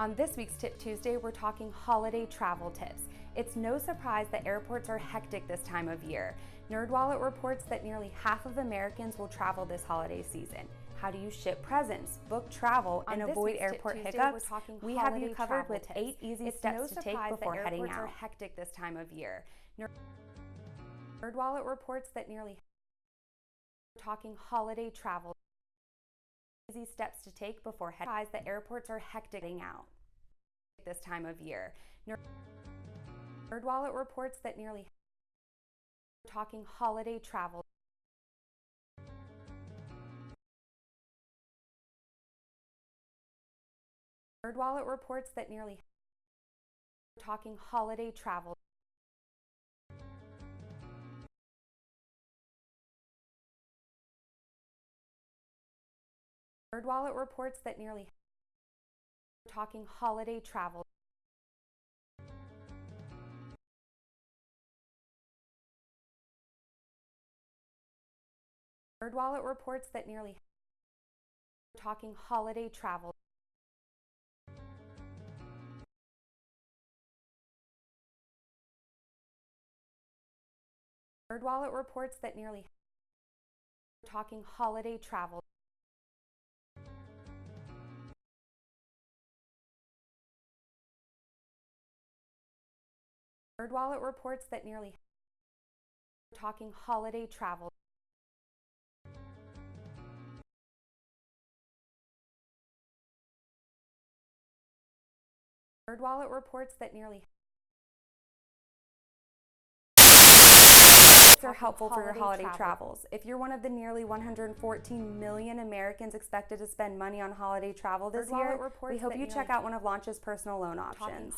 On this week's Tip Tuesday, we're talking holiday travel tips. It's no surprise that airports are hectic this time of year. NerdWallet reports that nearly half of Americans will travel this holiday season. How do you ship presents, book travel, and avoid airport hiccups? We have you covered with 8 easy steps to take before heading out. Airports are hectic this time of year. NerdWallet reports that nearly talking holiday travel. Easy steps to take before heading out. That airports are hectic out this time of year. NerdWallet reports that nearly talking holiday travel. NerdWallet reports that nearly talking holiday travel. NerdWallet reports that nearly talking holiday travel. NerdWallet reports that nearly talking holiday travel. NerdWallet reports that nearly talking holiday travel. NerdWallet reports that nearly talking holiday travel. NerdWallet reports that nearly are helpful for your holiday travels. If you're one of the nearly 114 million Americans expected to spend money on holiday travel this year, we hope you check out one of Launch's personal loan options.